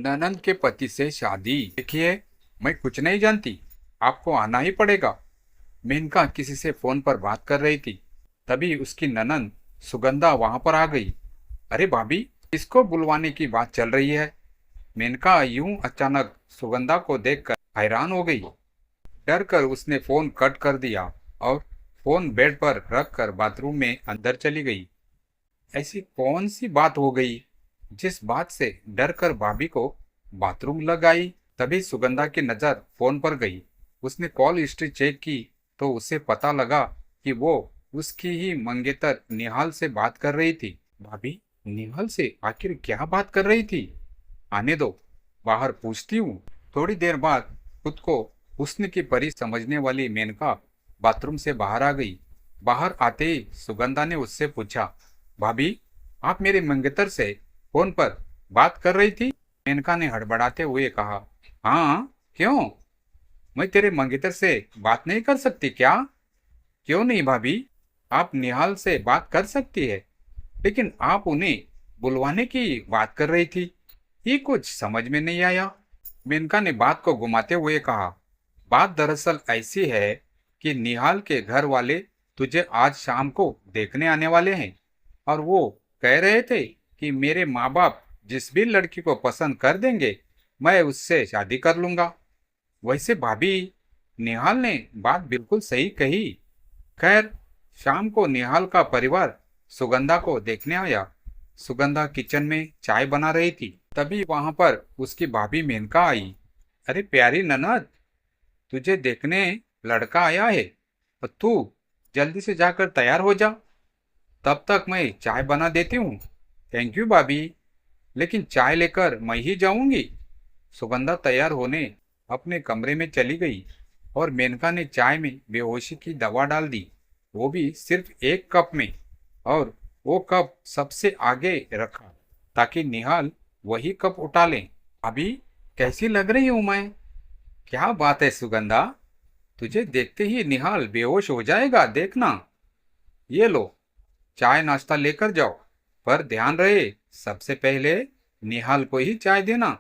ननंद के पति से शादी। देखिए, मैं कुछ नहीं जानती, आपको आना ही पड़ेगा। मेनका किसी से फोन पर बात कर रही थी, तभी उसकी ननंद सुगंधा वहां पर आ गई। अरे भाभी, किसको बुलवाने की बात चल रही है? मेनका यूं अचानक सुगंधा को देखकर हैरान हो गई। डर कर उसने फोन कट कर दिया और फोन बेड पर रखकर बाथरूम में अंदर चली गई। ऐसी कौन सी बात हो गई जिस बात से डर कर भाभी को बाथरूम लग आई? तभी सुगंधा की नजर फोन पर गई। उसने कॉल हिस्ट्री चेक की तो उसे पता लगा कि वो उसकी ही मंगेतर निहाल से बात कर रही थी। भाभी, निहाल से आखिर क्या बात कर रही थी? आने दो, बाहर पूछती हूँ। थोड़ी देर बाद खुद को हुस्न की परी समझने वाली मेनका बाथरूम से बाहर आ गई। बाहर आते ही सुगंधा ने उससे पूछा, भाभी, आप मेरे मंगेतर से फोन पर बात कर रही थी? मेनका ने हड़बड़ाते हुए कहा, हाँ, क्यों? मैं तेरे मंगेतर से बात नहीं कर सकती क्या? क्यों नहीं भाभी, आप निहाल से बात कर सकती है, लेकिन आप उन्हें बुलवाने की बात कर रही थी। ये कुछ समझ में नहीं आया। मेनका ने बात को घुमाते हुए कहा, बात दरअसल ऐसी है कि निहाल के घर वाले तुझे आज शाम को देखने आने वाले हैं और वो कह रहे थे कि मेरे माँ बाप जिस भी लड़की को पसंद कर देंगे, मैं उससे शादी कर लूंगा। वैसे भाभी, निहाल ने बात बिल्कुल सही कही। खैर, शाम को निहाल का परिवार सुगंधा को देखने आया। सुगंधा किचन में चाय बना रही थी, तभी वहां पर उसकी भाभी मेनका आई। अरे प्यारी ननद, तुझे देखने लड़का आया है और तू जल्दी से जाकर तैयार हो जा। तब तक मैं चाय बना देती हूँ। थैंक यू भाभी, लेकिन चाय लेकर मैं ही जाऊंगी। सुगंधा तैयार होने अपने कमरे में चली गई और मेनका ने चाय में बेहोशी की दवा डाल दी, वो भी सिर्फ एक कप में, और वो कप सबसे आगे रखा ताकि निहाल वही कप उठा ले। अभी कैसी लग रही हूं मैं? क्या बात है सुगंधा, तुझे देखते ही निहाल बेहोश हो जाएगा, देखना। ये लो, चाय नाश्ता लेकर जाओ, पर ध्यान रहे सबसे पहले निहाल को ही चाय देना।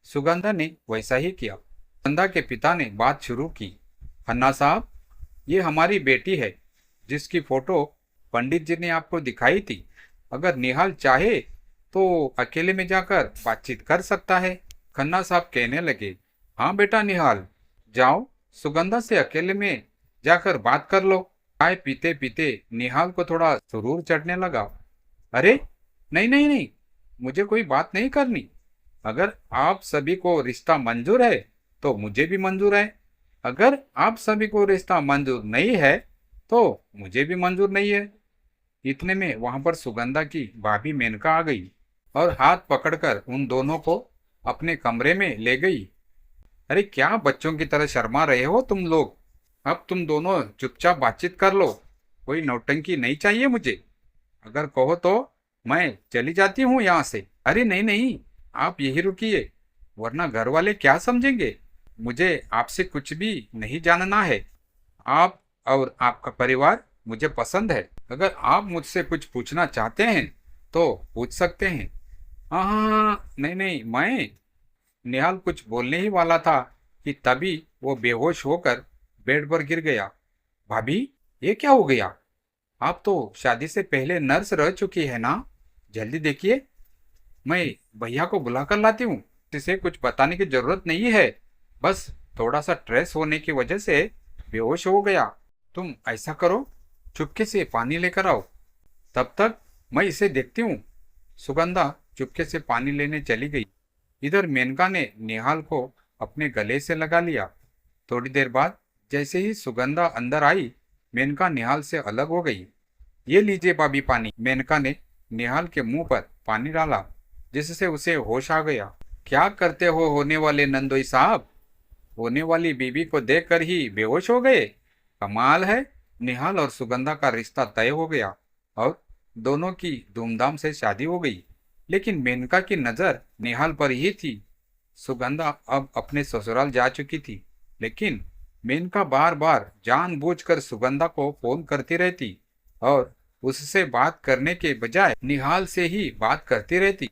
सुगंधा ने वैसा ही किया। सुगंधा के पिता ने बात शुरू की, खन्ना साहब, ये हमारी बेटी है जिसकी फोटो पंडित जी ने आपको दिखाई थी। अगर निहाल चाहे तो अकेले में जाकर बातचीत कर सकता है। खन्ना साहब कहने लगे, हाँ बेटा निहाल, जाओ सुगंधा से अकेले में जाकर बात कर लो। चाय पीते पीते निहाल को थोड़ा सुरूर चढ़ने लगा। अरे नहीं नहीं नहीं, मुझे कोई बात नहीं करनी। अगर आप सभी को रिश्ता मंजूर है तो मुझे भी मंजूर है। अगर आप सभी को रिश्ता मंजूर नहीं है तो मुझे भी मंजूर नहीं है। इतने में वहां पर सुगंधा की भाभी मेनका आ गई और हाथ पकड़कर उन दोनों को अपने कमरे में ले गई। अरे क्या बच्चों की तरह शर्मा रहे हो तुम लोग? अब तुम दोनों चुपचाप बातचीत कर लो, कोई नौटंकी नहीं चाहिए मुझे। अगर कहो तो मैं चली जाती हूँ यहाँ से। अरे नहीं नहीं, आप यही रुकिए, वरना घर वाले क्या समझेंगे। मुझे आपसे कुछ भी नहीं जानना है। आप और आपका परिवार मुझे पसंद है। अगर आप मुझसे कुछ पूछना चाहते हैं तो पूछ सकते हैं। हाँ हाँ हाँ, नहीं नहीं, मैं निहाल कुछ बोलने ही वाला था कि तभी वो बेहोश होकर बेड पर गिर गया। भाभी, ये क्या हो गया? आप तो शादी से पहले नर्स रह चुकी है ना? जल्दी देखिए, मैं भैया को बुला कर लाती हूँ। इसे कुछ बताने की जरूरत नहीं है, बस थोड़ा सा स्ट्रेस होने की वजह से बेहोश हो गया। तुम ऐसा करो, चुपके से पानी लेकर आओ, तब तक मैं इसे देखती हूँ। सुगंधा चुपके से पानी लेने चली गई। इधर मेनका ने निहाल को अपने गले से लगा लिया। थोड़ी देर बाद जैसे ही सुगंधा अंदर आई, मेनका निहाल से अलग हो गई। ये लीजिए भाभी पानी। मेनका ने निहाल के मुंह पर पानी डाला, जिससे उसे होश आ गया। क्या करते हो होने वाले नंदोई साहब? होने वाली बीबी को देखकर ही बेहोश हो गए? कमाल है। निहाल और सुगंधा का रिश्ता तय हो गया और दोनों की धूमधाम से शादी हो गई। लेकिन मेनका की नजर निहाल पर ही थी। सुगंधा अब अपने ससुराल जा चुकी थी, लेकिन मेनका बार बार जानबूझकर सुगंधा को फोन करती रहती और उससे बात करने के बजाय निहाल से ही बात करती रहती।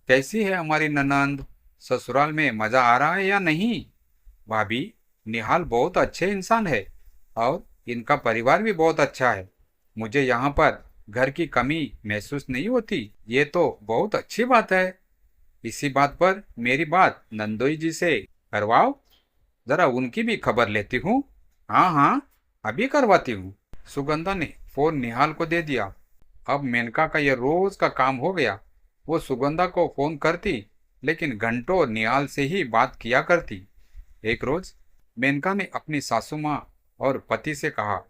कैसी है हमारी ननंद? ससुराल में मजा आ रहा है या नहीं? भाभी, निहाल बहुत अच्छे इंसान है और इनका परिवार भी बहुत अच्छा है। मुझे यहाँ पर घर की कमी महसूस नहीं होती। ये तो बहुत अच्छी बात है। इसी बात पर मेरी बात नंदोई जी से करवाओ। जरा उनकी भी खबर लेती हूँ। हाँ हाँ, अभी करवाती हूँ। सुगंधा ने फोन निहाल को दे दिया। अब मेनका का यह रोज का काम हो गया। वो सुगंधा को फोन करती, लेकिन घंटों निहाल से ही बात किया करती। एक रोज मेनका ने अपनी सासू माँ और पति से कहा,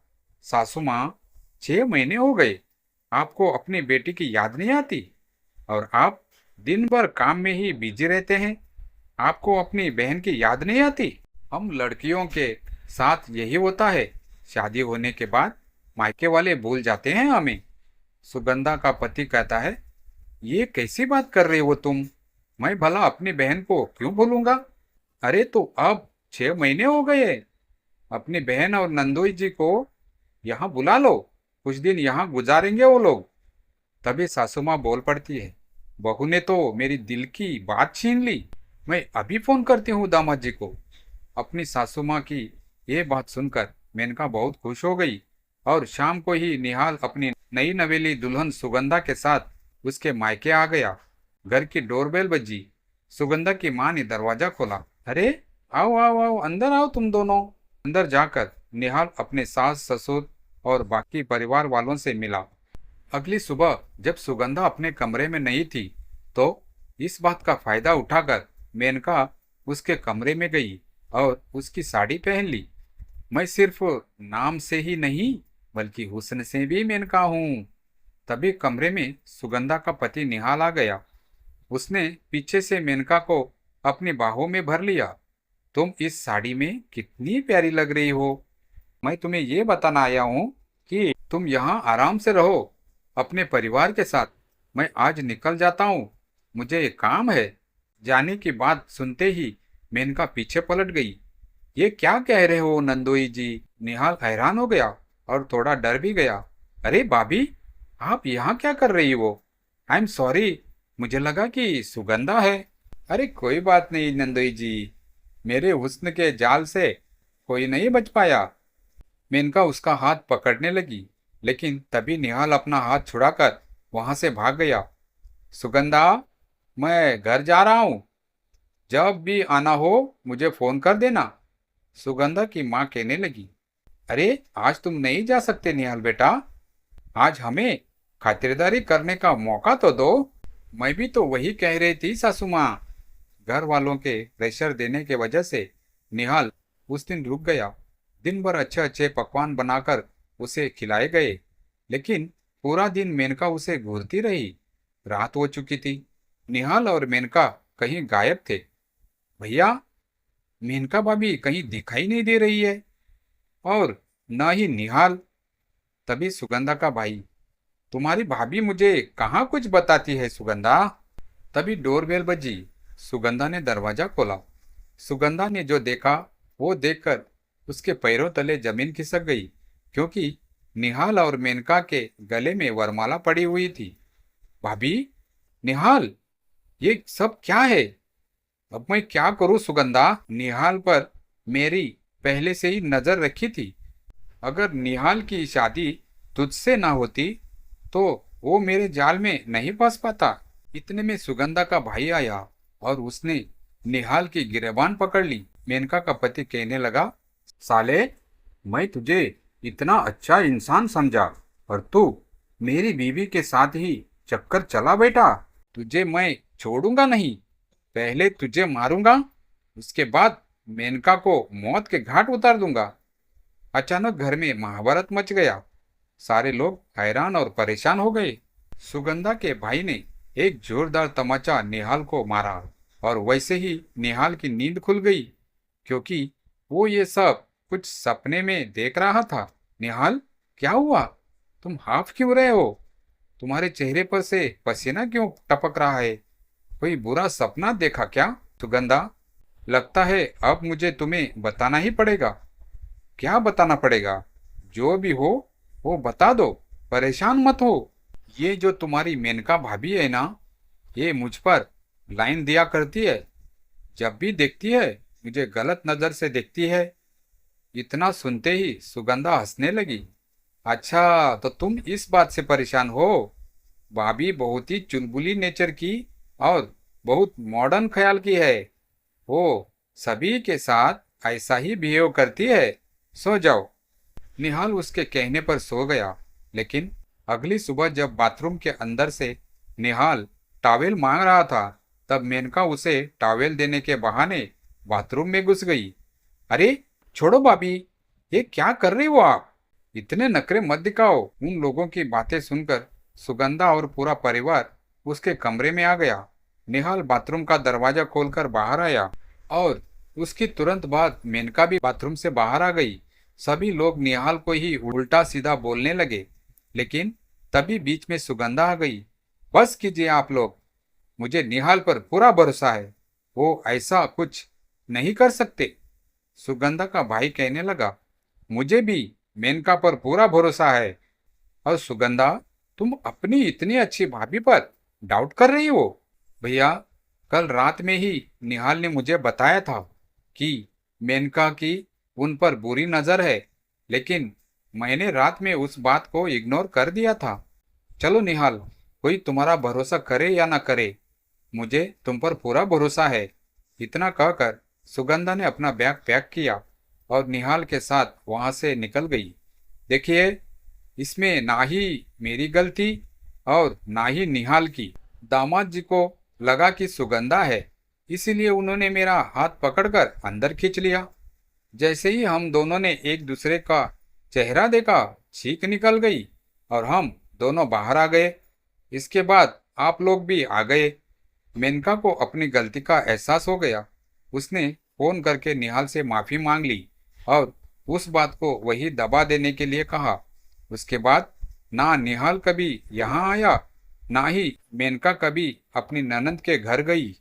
सासू माँ, 6 महीने हो गए, आपको अपनी बेटी की याद नहीं आती? और आप दिन भर काम में ही बिजी रहते हैं। आपको अपनी बहन की याद नहीं आती? हम लड़कियों के साथ यही होता है। शादी होने के बाद मायके वाले भूल जाते हैं हमें। सुगंधा का पति कहता है, ये कैसी बात कर रही हो तुम? मैं भला अपनी बहन को क्यों भूलूंगा? अरे तो अब 6 महीने हो गए। अपनी बहन और नंदोई जी को यहाँ बुला लो, कुछ दिन यहाँ गुजारेंगे वो लोग। तभी सासू माँ बोल पड़ती है, बहू ने तो मेरी दिल की बात छीन ली। मैं अभी फोन करती हूँ दामाद जी को। अपनी सासू माँ की ये बात सुनकर मेनका बहुत खुश हो गई और शाम को ही निहाल अपनी नई नवेली दुल्हन सुगंधा के साथ उसके मायके आ गया। घर की डोरबेल बजी। सुगंधा की माँ ने दरवाजा खोला। अरे, आओ आओ आओ, अंदर आओ तुम दोनों। अंदर जाकर निहाल अपने सास ससुर और बाकी परिवार वालों से मिला। अगली सुबह जब सुगंधा अपने कमरे में नहीं थी, तो इस बात का फायदा उठाकर मेनका उसके कमरे में गई और उसकी साड़ी पहन ली। मैं सिर्फ नाम से ही नहीं, बल्कि हुस्न से भी मेनका हूँ। तभी कमरे में सुगंधा का पति निहाल आ गया। उसने पीछे से मेनका को अपनी बाहों में भर लिया। तुम इस साड़ी में कितनी प्यारी लग रही हो। मैं तुम्हें ये बताना आया हूँ कि तुम यहाँ आराम से रहो अपने परिवार के साथ। मैं आज निकल जाता हूँ, मुझे एक काम है। जाने की बात सुनते ही मेनका पीछे पलट गई। ये क्या कह रहे हो नंदोई जी? निहाल हैरान हो गया और थोड़ा डर भी गया। अरे भाभी, आप यहाँ क्या कर रही हो? आई एम सॉरी, मुझे लगा कि सुगंधा है। अरे कोई बात नहीं नंदोई जी, मेरे हुस्न के जाल से कोई नहीं बच पाया। मेनका उसका हाथ पकड़ने लगी, लेकिन तभी निहाल अपना हाथ छुड़ाकर वहां से भाग गया। सुगंधा, मैं घर जा रहा हूँ, जब भी आना हो मुझे फोन कर देना। सुगंधा की माँ कहने लगी। अरे आज तुम नहीं जा सकते निहाल बेटा, आज हमें खातिरदारी करने का मौका तो दो। मैं भी तो वही कह रही थी सासू माँ। घर वालों के प्रेशर देने के वजह से निहाल उस दिन रुक गया। दिन भर अच्छे अच्छे पकवान बनाकर उसे खिलाए गए, लेकिन पूरा दिन मेनका उसे घूरती रही। रात हो चुकी थी। निहाल और मेनका कहीं गायब थे। भैया, मेनका भाभी कहीं दिखाई नहीं दे रही है, और न ही निहाल। तभी सुगंधा का भाई, तुम्हारी भाभी मुझे कहाँ कुछ बताती है सुगंधा। तभी डोरबेल बजी। सुगंधा ने दरवाजा खोला। सुगंधा ने जो देखा वो देखकर उसके पैरों तले जमीन खिसक गई, क्योंकि निहाल और मेनका के गले में वरमाला पड़ी हुई थी। भाभी, निहाल, ये सब क्या है? अब मैं क्या करूं सुगंधा? निहाल पर मेरी पहले से ही नजर रखी थी। अगर निहाल की शादी तुझसे ना होती तो वो मेरे जाल में नहीं फंस पाता। इतने में सुगंधा का भाई आया और उसने निहाल की गिरबान पकड़ ली। मेनका का पति कहने लगा, साले, मैं तुझे इतना अच्छा इंसान समझा और तू मेरी बीवी के साथ ही चक्कर चला बेटा। तुझे मैं छोड़ूंगा नहीं। पहले तुझे मारूंगा, उसके बाद मेनका को मौत के घाट उतार दूंगा। अचानक घर में महाभारत मच गया। सारे लोग हैरान और परेशान हो गए। सुगंधा के भाई ने एक जोरदार तमाचा निहाल को मारा और वैसे ही निहाल की नींद खुल गई, क्योंकि वो ये सब कुछ सपने में देख रहा था। निहाल, क्या हुआ? तुम हाफ क्यों रहे हो? तुम्हारे चेहरे पर से पसीना क्यों टपक रहा है? कोई बुरा सपना देखा क्या? सुगंधा, लगता है अब मुझे तुम्हें बताना ही पड़ेगा। क्या बताना पड़ेगा? जो भी हो वो बता दो, परेशान मत हो। ये जो तुम्हारी मेनका भाभी है ना, ये मुझ पर लाइन दिया करती है। जब भी देखती है मुझे गलत नजर से देखती है। इतना सुनते ही सुगंधा हंसने लगी। अच्छा, तो तुम इस बात से परेशान हो? भाभी बहुत ही चुलबुली नेचर की और बहुत मॉडर्न ख्याल की है। वो सभी के साथ ऐसा ही बिहेव करती है। सो जाओ। निहाल उसके कहने पर सो गया। लेकिन अगली सुबह जब बाथरूम के अंदर से निहाल टॉवेल मांग रहा था, तब मेनका उसे टॉवेल देने के बहाने बाथरूम में घुस गई। अरे छोड़ो भाभी, ये क्या कर रही हो आप? इतने नखरे मत दिखाओ। उन लोगों की बातें सुनकर सुगंधा और पूरा परिवार उसके कमरे में आ गया। निहाल बाथरूम का दरवाजा खोलकर बाहर आया और उसकी तुरंत बाद मेनका भी बाथरूम से बाहर आ गई। सभी लोग निहाल को ही उल्टा सीधा बोलने लगे, लेकिन तभी बीच में सुगंधा आ गई। बस कीजिए आप लोग, मुझे निहाल पर पूरा भरोसा है, वो ऐसा कुछ नहीं कर सकते। सुगंधा का भाई कहने लगा, मुझे भी मेनका पर पूरा भरोसा है। और सुगंधा, तुम अपनी इतनी अच्छी भाभी पर डाउट कर रही हो? भैया, कल रात में ही निहाल ने मुझे बताया था कि मेनका की उन पर बुरी नजर है, लेकिन मैंने रात में उस बात को इग्नोर कर दिया था। चलो निहाल, कोई तुम्हारा भरोसा करे या ना करे, मुझे तुम पर पूरा भरोसा है। इतना कहकर सुगंधा ने अपना बैग पैक किया और निहाल के साथ वहां से निकल गई। देखिए, इसमें ना ही मेरी गलती और ना ही निहाल की। दामाद जी को लगा कि सुगंधा है, इसीलिए उन्होंने मेरा हाथ पकड़कर अंदर खींच लिया। जैसे ही हम दोनों ने एक दूसरे का चेहरा देखा, छींक निकल गई और हम दोनों बाहर आ गए। इसके बाद आप लोग भी आ गए। मेनका को अपनी गलती का एहसास हो गया। उसने फोन करके निहाल से माफी मांग ली और उस बात को वही दबा देने के लिए कहा। उसके बाद ना निहाल कभी यहाँ आया, ना ही मेनका कभी अपनी ननंद के घर गई।